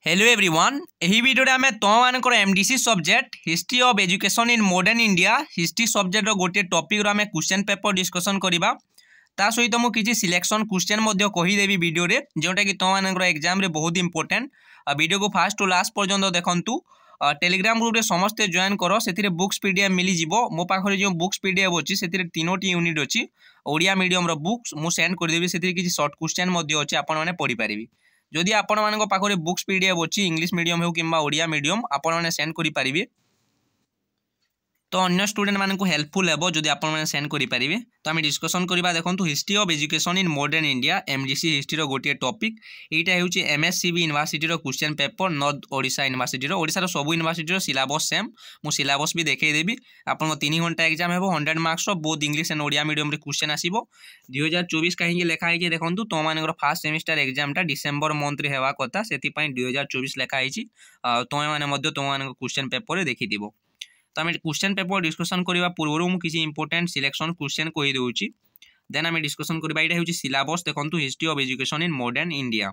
Hello everyone एही video रे हमें तुमको MDC subject history of education in modern India history subject रो गोटे टॉपिक रो हमें क्वेश्चन पेपर डिस्कशन करिबा ता सहित मु किछि सिलेक्शन क्वेश्चन मध्ये कहि देबी वीडियो रे जोटा कि तुमको एग्जाम रे बहुत इंपोर्टेंट वीडियो को फास्ट टू लास्ट पर्यंत देखंतु टेलीग्राम ग्रुप रे समस्त जॉइन करो सेतिरे बुक्स पीडीएफ मिली जिवो मो पाखरे जो बुक्स पीडीएफ अछि सेतिरे तीनोटी यूनिट अछि ओडिया मीडियम रो बुक्स मु सेंड कर देबी सेतिरे किछि शॉर्ट क्वेश्चन मध्ये अछि आपण माने पढि परिबी जदि आपण मानक पाखरे बुक्स पीडीएफ अछि इंग्लिश मीडियम हो किंबा ओडिया मीडियम आपण माने सेंड करि परिबे तो अन्य स्टूडेंट मानक हेल्पफुल हेबो जदि आपण माने सेंड करि परिबे तो हम डिस्कशन करबा देखंतु history of education in modern India MGC history रो गोटे टॉपिक एटा हेउची एमएससीबी यूनिवर्सिटी रो question paper north Odisha university रो ओडिशा रो सब यूनिवर्सिटी रो सिलेबस सेम मु सिलेबस भी देखै देबी आपण 3 घंटा एग्जाम हेबो 100 मार्क्स रो both English and Odia medium रे क्वेश्चन आसीबो 2024 काहे लेखा है कि देखंतु तो मानकर फर्स्ट सेमेस्टर एग्जाम टा डिसेंबर मंथ रे हेवा कथा सेति पई 2024 लेखा आइची तो माने मध्य तो मानक क्वेश्चन पेपर रे देखि दिबो तो आम क्वेश्चन पेपर डिस्कशन करबा पूर्व मु किसी इंपोर्टेंट सिलेक्शन क्वेश्चन कहि देउची देन आम डिस्कशन करबा एटा हेउची सिलेबस देखंतु history of education in modern India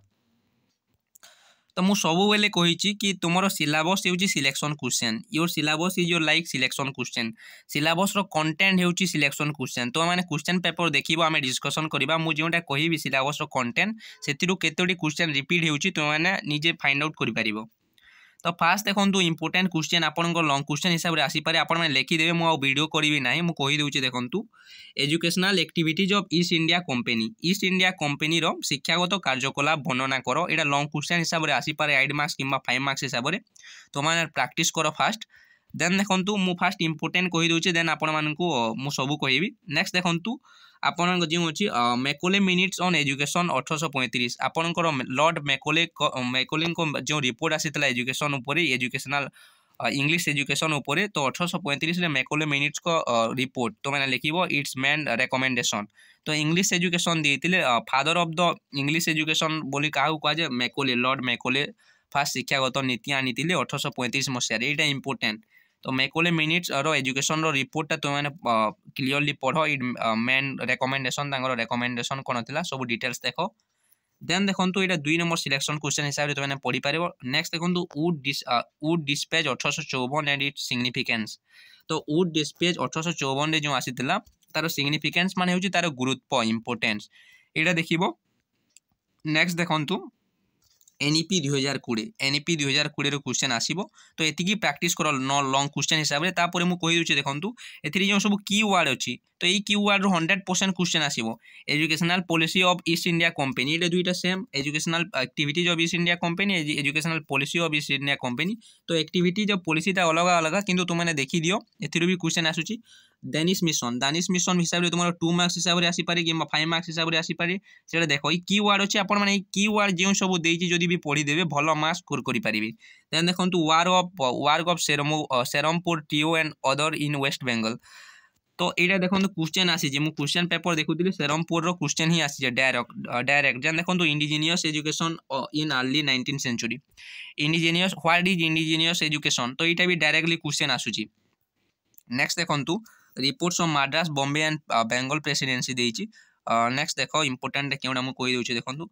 तो मु सबु बेले कहिची कि तुमरो सिलेबस हेउची selection question your syllabus is your like selection question syllabus रो कंटेंट हेउची सिलेक्शन क्वेश्चन तो माने क्वेश्चन पेपर देखिबो आम डिस्कशन करबा मु जेउटा कहिबी सिलेबस रो कंटेंट सेतिरु केतोडी क्वेश्चन रिपीट हेउची तो माने निजे फाइंड आउट करि परिबो तो फास्ट देखो इंपोर्टेंट क्वेश्चन आपण लॉन्ग क्वेश्चन हिसाब से आसीपे आप लिखिदेवे मुझे वीडियो करी ना मुझे कहीदे देखूँ educational activities of East India company रो शिक्षागत कार्यकलाप वर्णना करो यहाँ लॉन्ग क्वेश्चन हिसाब से आसीपे 8 मार्क्स कि 5 मार्क्स हिसाब से तो मैंने प्रैक्टिस करो फास्ट देन देखो मु फास्ट इंपोर्टेंट कहीदे देन आपण मानू सबू कहि नेक्स्ट देखूँ आपण जो अच्छी मैकोले मिनिट्स ऑन एजुकेशन 1835 आपणकर लॉर्ड मैकोले जो रिपोर्ट आसीला एजुकेशन उपरे एजुकेशनल इंग्लिश एजुकेशन उपरे तो 1835 रे मैकोले मिनिट्स को रिपोर्ट तो मैंने लिखिबो इट्स मेन रिकमेंडेशन तो इंग्लिश एजुकेशन देते father of the English education बोली क्या कहुए मैकोले लॉर्ड मैकोले फास्ट शिक्षागत नीति आनी 1835 मसीह यहाँ इंपोर्टेंट तो मैकोले मिनिट्स रो एजुकेशन रो रिपोर्ट ता तुमने क्लियरली पढ़ो इट मेन रिकमेंडेशन कोन थिला सब डिटेल्स देखो देन देखंतु एटा 2 नंबर सिलेक्शन क्वेश्चन हिसाब रे तुमने पढ़ी पारिबो नेक्स्ट देखंतु Wood dispatch 1854 and its significance तो वुड डिस्पैच 1854 रे जो आसीतिला तार सिग्निफिकेंस माने होची तार गुरुत्व इंपोर्टेंस एटा देखिबो नेक्स्ट देखंतु एनईपी 2020 रो क्वेश्चन आसीबो तो एतिकी प्रैक्टिस करो नो लॉन्ग क्वेश्चन हिसाब रे तापर मु कहि दोची देखंतु एथिरि जो सब की वर्ड अछि तो ई की वर्ड रो 100% क्वेश्चन आसीबो educational policy of East India company एटा दुईटा same educational activities of East India company educational policy of East India company तो एक्टिविटीज ऑफ पॉलिसी ता अलग अलग किंतु तुमने देखि दियो एथिरि भी क्वेश्चन आसुची दानिश मिशन हिसाब से तुम 2 मार्क्स हिसाब से आसीपे कि 5 मार्क्स हिसाब से आसीपे से देख ये की वर्ड अच्छे आपण मैंने की वर्ड जो सब देती जदि भी पढ़ीदेवे भल मार्क्स स्कोर करेंगे देन देखो work of Serampore trio and other in West Bengal तो यहाँ देखो क्वेश्चन आसी मुझे क्वेश्चन पेपर देखुली सेरमपुर क्वेश्चन ही आसी डायरेक्ट जेन देखो indigenous education in early 19th century indigenous what is indigenous education तो यहाँ भी डायरेक्टली क्वेश्चन आसूची नेक्स्ट देखो reports of Madras Bombay and Bengal presidency देइची नेक्स्ट देखो इंपोर्टेंट केउडा मु कहि दोछि देखंतु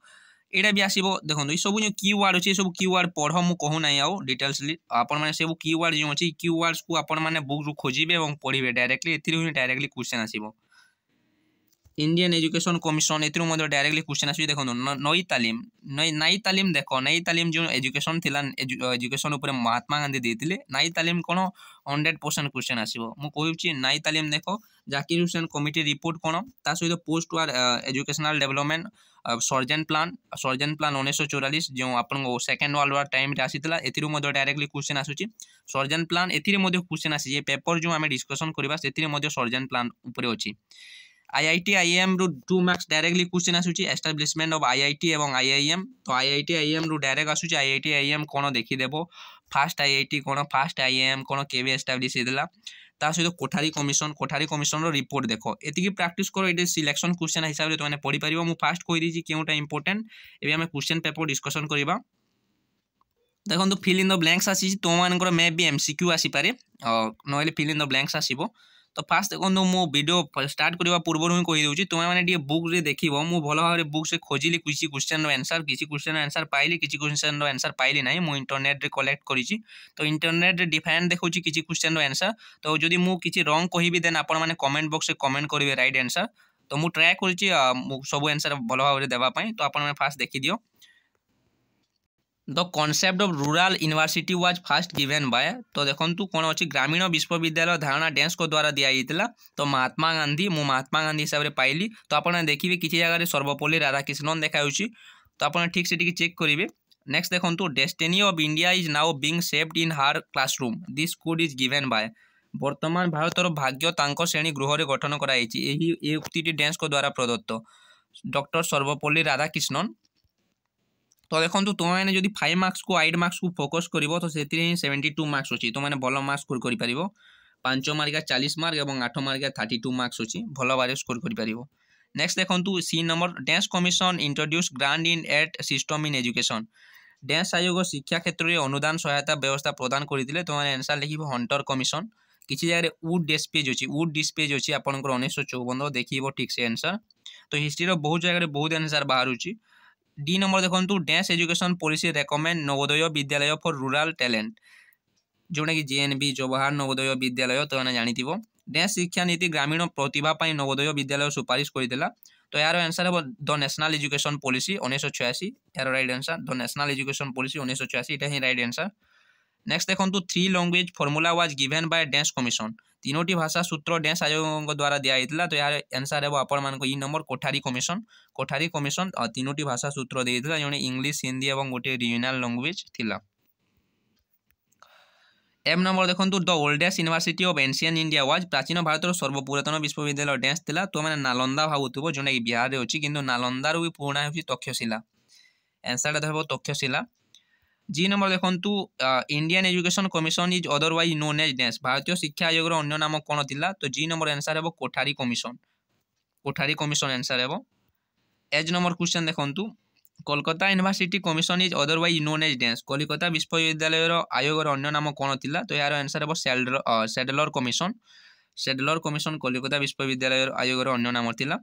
एडा भी आसीबो देखंतु ई सब जो कीवर्ड अछि सब कीवर्ड पढो मु कहू नै आउ डिटेल्सली आपण माने सब कीवर्ड जो अछि कीवर्ड्स को आपण माने बुक रु खोजिबे एवं पढिबे डायरेक्टली एथिरु डायरेक्टली क्वेश्चन आसीबो इंडियन एजुकेशन कमिशन एथिरु मधे डायरेक्टली क्वेश्चन आसी देखो नई तालीम देखो नई तालीम जो एजुकेशन थिला एजुकेशन ऊपर महात्मा गांधी देथिले नई तालीम कोन 100% क्वेश्चन आसीबो मु कहूची नई तालीम देखो जाकिर हुसैन कमिटी रिपोर्ट कोन ता सहित पोस्ट वार एजुकेशनल डेवलपमेंट सर्जन प्लान 1944 जो आपन सेकंड वर्ल्ड वार टाइम रे आसीतला एथिरु मधे डायरेक्टली क्वेश्चन आसुची सर्जन प्लान एथिरु मधे क्वेश्चन आसी ये पेपर जो हमें डिस्कशन करबा सेथिरु मधे सर्जन प्लान ऊपर अछि आईआईटी आईएम रु 2 मार्क्स डायरेक्टली क्वेश्चन आसुची एस्टैब्लिशमेंट ऑफ आईआईटी एवं आईआईएम तो आईआईटी आईएम रु डायरेक्ट आसुची आईआईटी आईएम कोन देखि देबो फास्ट आईआईटी कोन फास्ट आईआईएम कोन केबे एस्टैब्लिश हेदला ता सहित कोठारी कमिशन रो रिपोर्ट देखो एतिकी प्रैक्टिस करो एटे सिलेक्शन क्वेश्चन हिसाब रे तुमने पढ़ी परिबो मु फास्ट कहि दिछि केउटा इंपोर्टेंट एबे हम क्वेश्चन पेपर डिस्कशन करिबा देखो तो फिल इन द ब्लैंक्स आसी तो मानकर मे बी एमसीक्यू आसी पारे नहले फिल इन द ब्लैंक्स आसीबो तो फास्ट देखो मो वीडियो स्टार्ट करने पूर्व ही कहीदे तुम्हें मैंने बुक रे देख मु भल भाव बुक से खोजिली किसी क्वेश्चन आंसर किसी क्वेश्चन आंसर पाइली किसी क्वेश्चन आंसर पाइली ना मुझे इंटरनेट रे कलेक्ट करी तो इंटरनेट रे डिफरेंट देखो किसी क्वेश्चन आंसर तो जदि मु किसी रंग कहि देन आपण मैंने कमेंट बॉक्स में कमेंट करेंगे राइट आंसर तो मुझे ट्राए कर सब आंसर भल भाव देवाई तो आप फास्ट देखिदियो the concept of rural university was first given by तो देखो कौन अच्छी ग्रामीण विश्वविद्यालय धारणा डेंस को द्वारा दिया तो महात्मा गांधी मु महात्मा गांधी हिसाब से पाइली तो आप देखिए किसी जगह सर्वपल्ली राधाकृष्णन देखा तो आप ठीक से चेक करेंगे नेक्स्ट देखो destiny of India is now being shaped in her classroom this code is given by वर्तमान भारतर भाग्य तांको श्रेणी गृह रे गठन कराई उक्ति डेंस को द्वारा प्रदत्त डॉक्टर सर्वपल्ली राधाकृष्णन तो देखो तुम्हें जब 5 मार्क्स को 8 मार्क्स को फोकस कर तो से 72 मार्क्स अच्छी तो मैंने भल मार्क्स स्कोर कर 5 मार्क 40 मार्क और 8 मार्क 32 मार्क्स अच्छी भल भाव स्कोर कर नेक्स्ट देखो सी नंबर डेंस commission introduce grant in aid system in education डेंस आयोग शिक्षा क्षेत्र में अनुदान सहायता व्यवस्था प्रदान करते तो मैंने आंसर लिखे हंटर कमिशन किसी जगह वुड डिस्पेज अच्छी वुड डिस्पेज अच्छी आपंकर 1954 देखिए ठीक से आंसर तो हिस्ट्री बहुत जगह बहुत आंसर बाहर डी नंबर देखो dense education policy recommend Navodaya Vidyalaya for rural talent जोटा कि जेएनबी जवाहर नवोदय विद्यालय तो मैंने जानी डेंस शिक्षा नीति ग्रामीण प्रतिभा नवोदय विद्यालय सुपारिश करता तो यार आंसर है द नेशनल एजुकेशन पॉलिसी 1986 यार right answer the national education policy 1986 इटा ही राइट आंसर नेक्स्ट देखो 3 language formula was given by डेंस कमिशन 3टी भाषा सूत्र डेंस आयोग द्वारा दिया तो यार आंसर है आपण मान ई नंबर कोठारी कमिशन 3टी भाषा सूत्र देता जो इंग्लिश हिंदी और गोटे रिजनल लैंग्वेज थिला एम नंबर देखो the oldest university of ancient India was प्राचीन भारत सर्वपुरातन विश्वविद्यालय डेंस थिला तो मैंने नालंदा भावुव जोटा कि बिहार में अच्छी किंतु नालंदार भी पुराना हो तक्षशिला आंसर देखो तक्षशिला जी नंबर देखो Indian education commission is otherwise known as डेंस भारतीय शिक्षा आयोग अन्य नाम कौन थिला तो जी नंबर आंसर है कोठारी कमिशन आंसर है एज नंबर क्वेश्चन देखो Kolkata university commission is otherwise known as डेंस कोलकाता विश्वविद्यालय आयोग अन्य नाम कौन थिला तो यार आंसर है सैडलर कमिशन कोलकाता विश्वविद्यालय आयोग अन्य नाम थिला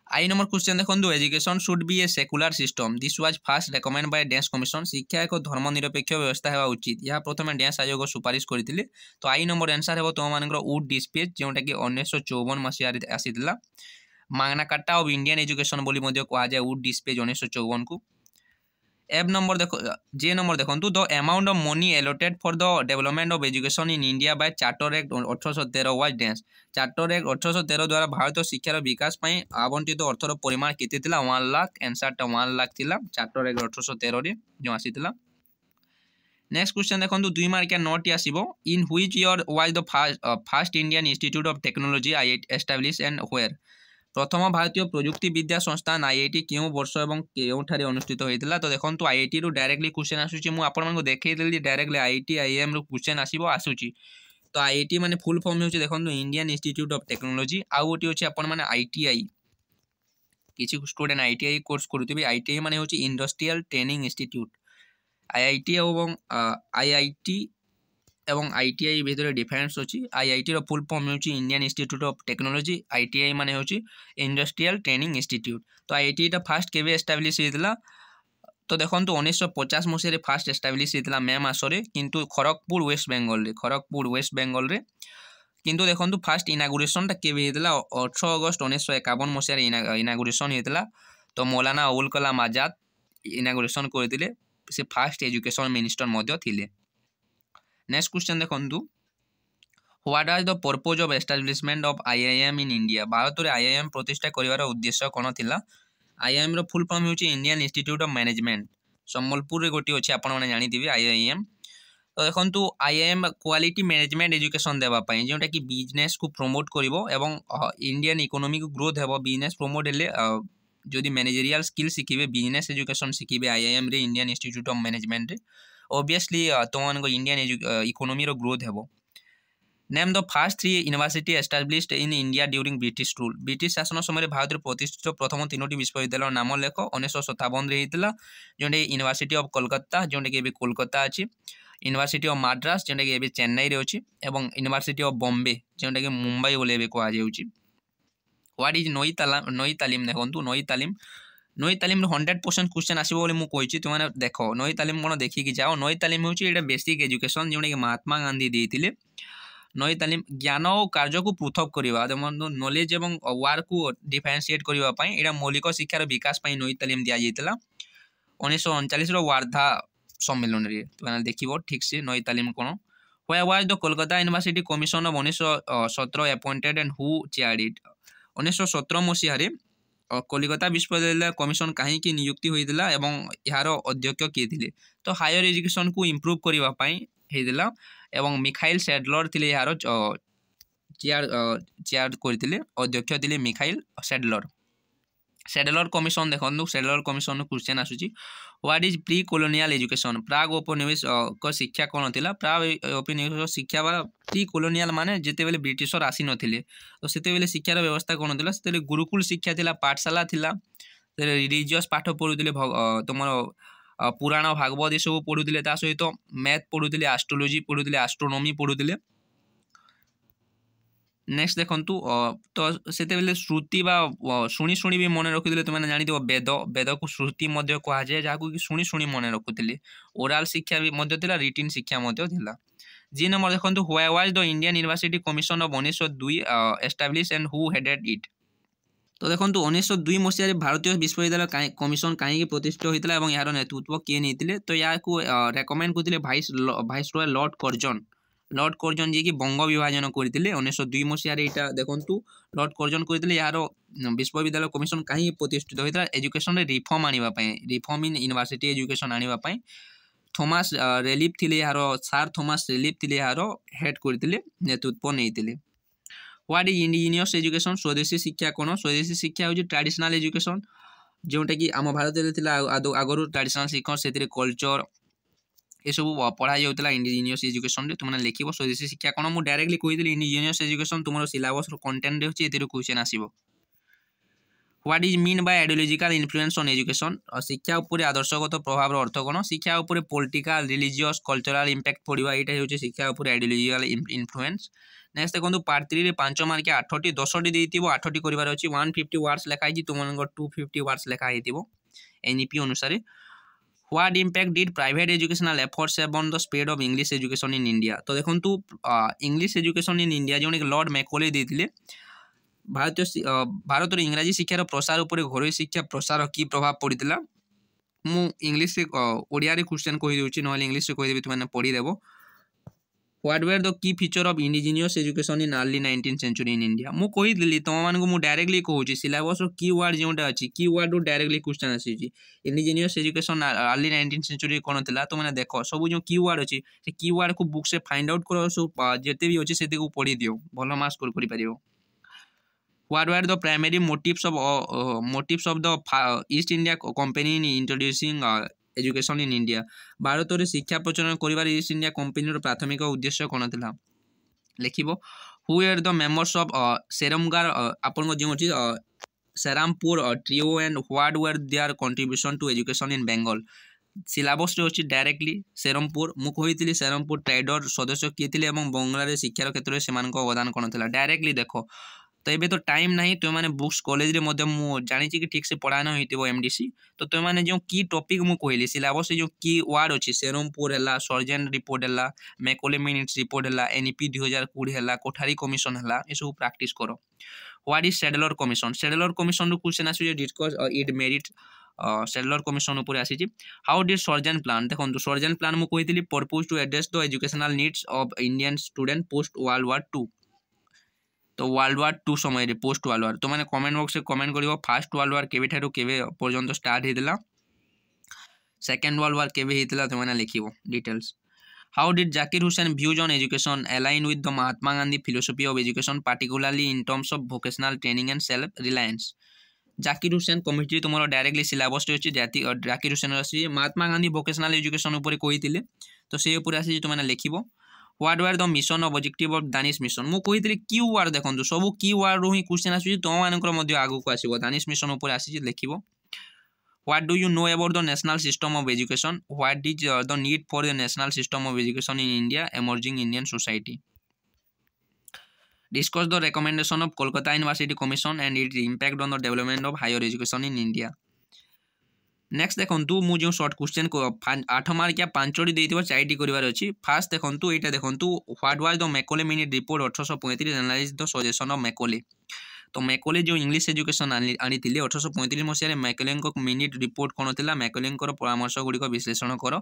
आई नंबर क्वेश्चन देखो education should be a secular system this was first recommend by डेंस कमिशन शिक्षा एक धर्मनिरपेक्ष व्यवस्था होगा उचित यह प्रथम डेंस आयोग सुपारिश करते तो आई नंबर आंसर है तुम मान वुड डिस्पेज जोटा कि 1954 मसीह आसीला माग्ना कार्टा ऑफ इंडियन एजुकेशन बोली कह जाए वुड डिस्पेज 1954 को एफ नंबर देखो जे नंबर देखो the amount of money allotted for the development of education in India by charter act 1813 was dense charter act 1813 द्वारा भारत शिक्षार विकास आवंटित अर्थर परिमाण केते 1 लाख आंसर 1 लाख थिला चार्टर एक्ट 1813 रे जो आसीतिला नेक्स्ट क्वेश्चन देखो 2 मार्किया नोट आसीबो in which year was the first Indian institute of technology IIT establish and where प्रथम भारतीय प्रजुक्ति विद्या संस्थान आईआईटी क्यों वर्ष और क्योंठारे अनुष्ठित होता तो देखो आईआईटी रु डायरेक्टली क्वेश्चन आसूची मु आपन देखई डायरेक्टली आईआईटी आईएम रु क्वेश्चन आसूची तो आईआईटी माने फुल फॉर्म होची देखो इंडियन इंस्टीट्यूट ऑफ टेक्नोलॉजी आउ गोटे होची आपन माने आईटीआई किसी स्टूडेंट आईटीआई कोर्स करूथिबे आईटीआई माने होची इंडस्ट्रियल ट्रेनिंग इंस्टीट्यूट आईआईटी एवं आईआईटी एवं आईटीआई भितर डिफरेंस अच्छी आईआईटी रो फुल फॉर्म होची Indian institute of technology ITI माने होची इंडस्ट्रियल ट्रेनिंग इंस्टीट्यूट तो आईआईटी टा फर्स्ट केबे एस्टैब्लिश होइतला तो देखो 1950 मसीह फास्ट एस्टैब्लिश होइतला मे मासरे किंतु खड़गपुर वेस्ट बेंगल रे किंतु देखो फास्ट इनागुरेशन टा केबे होइतला 18 अगस्त 1951 मसीह इनागुरेशन होइतला तो मौलाना अबुल कलाम आजाद इनागुरेशन करथिले से फास्ट एजुकेशन मिनिस्टर मध्य थिले नेक्स्ट क्वेश्चन देखो what are the purpose of establishment of IIM in India Bharat में आईआईएम प्रतिष्ठा करिवार उद्देश्य कौन थिला आईआईएम रो फुल फॉर्म होची Indian institute of management Sambalpur रे गोटी अछि आपण माने जानि दिबे आईआईएम तो देखो आईआईएम क्वालिटी मैनेजमेंट एजुकेशन देबा पई जोटा कि बिजनेस को प्रमोट करिवो एवं इंडियन इकोनॉमी को ग्रोथ हेबो बिजनेस प्रमोट हेले जदि मैनेजरियल स्किल शिखिबे बिजनेस एजुकेशन शिखिबे आईआईएम रे इंडियन इंस्टीट्यूट ऑफ मैनेजमेंट रे ऑब्वियसली तुम इंडियन इकोनॉमी रो ग्रोथ हेबो name the first 3 university established in India during British rule British शासन समय भारत में प्रतिष्ठित प्रथम 3टी विश्वविद्यालय नाम लेख 1957 रे हितला जोंडे यूनिवर्सिटी ऑफ कोलकाता जोंडे के कोलकाता अछि यूनिवर्सिटी ऑफ मद्रास जेनटा कि एबे चेन्नई रे अछि एवं यूनिवर्सिटी ऑफ बॉम्बे जेनटा कि मुंबई बोले एबे कहा जाउछि। व्हाट इज नई तालीम देखंतु नई तालीम 100% क्वेश्चन आसीबो बोले मु कहिछि तुमाने देखो नई तालीम कोन देखि कि जाओ। नई तालीम होछि एटा बेसिक एजुकेशन जेउडा कि महात्मा गांधी देइतिले। नई तालीम ज्ञान और कार्य को पृथक करबा नॉलेज एवं वर्क को डिफरेंशिएट करबा पई एटा मौलिक शिक्षार विकास पई नई तालीम दिया जाइतला 1939 रो वार्धा सम्मेलन रे। तुमाने देखिबो ठीक से नई तालीम कोन। Where was the Kolkata University Commission of 1917 appointed and who chaired it? 1917 मसीह कलिकता विश्वविद्यालय कमिशन कहीं नियुक्ति होता एवं यार अध्यक्ष किए थे तो हायर एजुकेशन को इम्प्रूव करने एवं मिखाइल सैडलर थे यार चेयर करते अध्यक्ष थे मिखाइल सैडलर कमिशन देखो सैडलर कमिशन क्वेश्चन आसूची what is pre colonial education प्राग औपनिवेश शिक्षा कौन थी प्राग औपनिवेश शिक्षा बा प्री कॉलोनियल माने जिते बेले ब्रिटिशर आसी नथिले तो सेते बेले शिक्षार व्यवस्था कौन थी से गुरुकुल शिक्षा थिला पाठशाला थिला रिलीजियस पाठ पढ़ुले तुमर पुराण भागवत ये सब पढ़ुले सहित मैथ पढ़ुले एस्ट्रोलोजी पढ़ुले एस्ट्रोनॉमी पढ़ुले। नेक्स्ट देखंतु तो सेते बेले श्रुति बा शुणी शुणी भी मन रखुले तुमने जानि दियो वेद वेद को श्रुति मध्य कहा जाए जाको कि शुणी शुणी मन रखुले। ओरल शिक्षा भी मध्य थिला रिटन शिक्षा मध्य थिला। जी नंबर देखंतु why was the Indian university commission of 1902 establish and who headed it. तो देखंतु 1902 मसीह रे भारतीय विश्वविद्यालय कमिशन कहीं प्रतिष्ठित होइतला एवं यार नेतृत्व किए नैतिले तो या को रेकमेंड करथिले वाइसरॉय लॉर्ड कर्जन जी की बंग विभाजन करते 1902 मसीह यहाँ देखु लॉर्ड कर्जन करते यार विश्वविद्यालय कमिशन कहीं प्रतिष्ठित होता है एजुकेशन रिफॉर्म आने रिफॉर्म इन यूनिवर्सिटी एजुकेशन आने थॉमस रेलिफ थे यार सार थॉमस रेलिफ थे यार हेड करते नेतृत्व नहीं। व्हाट इज इंडिजिनियस एजुकेशन स्वदेशी शिक्षा कौन स्वदेशी शिक्षा हूँ ट्रेडिशनल एजुकेशन जोटा कि आम भारत में आगु ट्रेडिशनल शिक्षा से कल्चर ये सब पढ़ा जाता इंडिजिनियस एजुकेशन रे तुमने लिखिबो स्वदेशी शिक्षा कौन मुझे डायरेक्टली कही इंडिजिनियस एजुकेशन तुम सिलेबस कंटेंट अच्छे ये क्वेश्चन आसो। What is mean by ideological influence on education शिक्षा उपर आदर्शगत प्रभाव अर्थ कौन शिक्षा उपर पॉलिटिकल रिलीजियस कल्चरल इम्पैक्ट पड़ा यहाँ हूँ शिक्षा उपर आइडियोलॉजिकल इन्फ्लुएंस। नेक्स्ट देखो पार्ट 3 5 मार्क 8टी 10टी देती 8टी कर 150 वार्ड्स लिखाई तुम 250 वार्ड्स लिखाई एनईपी अनुसार। What impact did private educational efforts have on the spread of English education in India? तो देखो इंग्लिश एजुकेशन इन इंडिया जो लॉर्ड मैकॉले देते भारत इंग्राजी शिक्षार प्रसार उपर घरोई शिक्षा प्रसार की प्रभाव पड़ता मु इंग्लिश ओडिया क्वेश्चन कहीदे ना इंग्लिश कहीदेवी तुमने पढ़ीदेव। What were the key feature of indigenous education in early 19th century in India मु कहीदेली तुम मानक मु डायरेक्टली कहूँ सिलेबस की वर्ड जोटा अच्छी की वर्ड डायरेक्टली क्वेश्चन आसी indigenous education early 19th century कौन था तो मैंने देख सब जो की वर्ड अच्छी से की वर्ड को बुक से फाइंड आउट कर सब जिते भी अच्छे से पढ़ी दियो भल मार्क्स स्कोर कर। What were the primary motives of the East India company in introducing education in India Bharat में शिक्षा प्रचलन कर ईस्ट इंडिया कंपनी प्राथमिक उद्देश्य कौन था लिखिबो। Who are the members of सेरमगार आपन जो अच्छी Serampore trio and what were their contribution to education in Bengal syllabus अच्छी डायरेक्टली सेरमपुर मु कही सेरमपुर ट्राइडर सदस्य किए थे बंगलार शिक्षार क्षेत्र में अवदान कौन था डायरेक्टली देख तो ये तो टाइम नहीं तुम मैंने बुक्स कॉलेज में जानी कि ठीक से पढ़ाना हो एमडीसी तो तुम मैंने जो की टॉपिक मु कहली सिलेबस जो की वर्ड अच्छी सेरमपुर है सर्जन रिपोर्ट है मैकॉले मिनिट्स रिपोर्ट है एनईपी 2020 है कोठारी कमिशन है ये सब प्रैक्टिस करो। What is Sadler commission question आस discuss it merit Sadler commission उपर आसी। हाउ डिड सर्जन प्लान देखो सर्जन प्लान मुझे कही purpose to address the educational needs of Indian student post world war 2 तो वर्ल्ड वार 2 समय post world वार तो मैंने कमेंट बॉक्स कमेंट कर फास्ट वर्ल्ड वार केवे ठारू केवे पर्यंत स्टार्ट होता सेकेंड वर्ल्ड वार केवे होता तो मैंने लिखो details. How did Zakir Hussain views on education align with the Mahatma Gandhi philosophy of education particularly in terms of vocational training and self reliance Zakir Hussain committee तुम डायरेक्टली सिलेबस अच्छी जाकिर हुसैन अच्छी महात्मा गांधी वोकेशनल एजुकेशन उपर कही तो से आसी तुम लिखो। What were the mission of objective of Danish mission मु कही की वर्ड देखो सब की वर्ड ही क्वेश्चन आस तुम मान आगू को आसो दानिश मिशन उपर आसी लिखो। What do you know about the national system of education? What is the need for the national system of education in India, emerging Indian society? Discuss the recommendation of Kolkata University Commission and its impact on the development of higher education in India. Next देखु मुझे shirt question को 8 मार्किया 5टी देइथिबो 4टी करिवार अछि। Fast देखु एटा देखु what was the Macaulay minute report 1835 analyse the suggestion of Macaulay. तो Macaulay जो English education आनी 1835 मसीह Macaulay minute report कौन था मैकॉले परामर्श गुड़िक विश्लेषण कर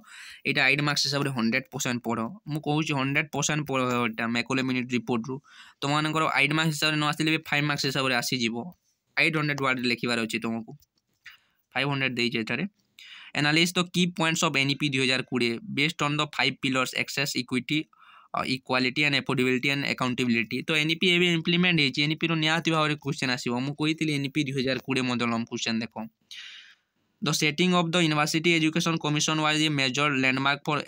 यहाँ 8 मार्क्स हिसाब से 100% पढ़ मुझे 100% पढ़ मैकॉले मिनिट रिपोर्ट रु तुम 8 मार्क्स हिसाब से न आसले 5 मार्क्स हिसाब से आसीज 800 वर्ड लिखार अच्छी तुमको 500 देटारे। Analyse the key points of NEP 2020 based on the 5 pillars access equity equality and affordability and accountability. तो एनईपी एवं इम्प्लीमेंट होती एनईपी निहाती भाव में क्वेश्चन आसो मुझे एनईपी 2020 मॉडल क्वेश्चन देख the setting of the university education commission was a major landmark for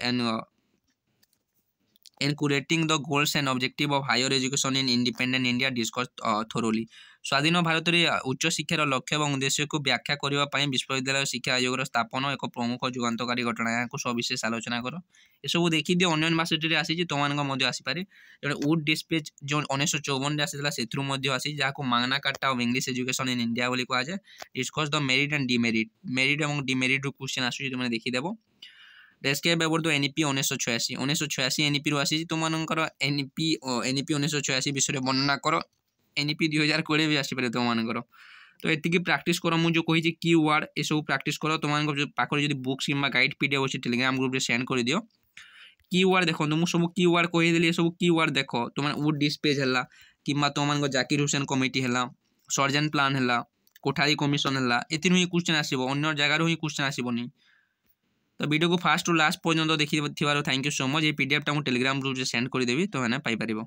encouraging the goals and objective of higher education in independent India discuss thoroughly. स्वाधीन भारत में उच्च शिक्षार लक्ष्य और उद्देश्य को व्याख्या करने विश्वविद्यालय शिक्षा आयोग स्थापन एक प्रमुख जुगान्तकारी घटना यहाँ सविशेष आलोचना कर एसबू देखी दिए अन्य यूनिवर्सिटी आसी तुम आसीपे जो वुड डिस्पेच जो 1954 आसाला से आसी जहाँ Magna Carta of English education in India बोली कहुए। Discuss the merit and demerit merit और डिमेरिट क्वेश्चन आसूँ तुमने देखीदेव। Describe about the NEP 1986 NEP रु आसी तुम एनईपी 1986 विषय वर्णना कर एनईपी 2020 भी आसपे तुम तो ये प्रैक्टिस कर मुझे कही की वर्ड ये सब प्रैक्टिस कर तुम पाखे जो बुक्स कि गाइड पीडीएफ अच्छे टेलीग्राम ग्रुप सेंड कर दियो। की वर्ड देखो मुझे सब की वर्ड कहीदेली सब की वर्ड देख तुम वुड डिस्पेच है कि तुम जाकिर हुसैन कमिटी है सर्जन प्लान है कोठारी कमिशन है ये क्वेश्चन आसो अन्य जगार ही क्वेश्चन आसोनी। तो वीडियो को फास्ट टू लास्ट पर्यंत देखी थैंक यू सो मच। ये पीडीएफ टा टेलीग्राम ग्रुप सेंड करदेवी तो पाइपर।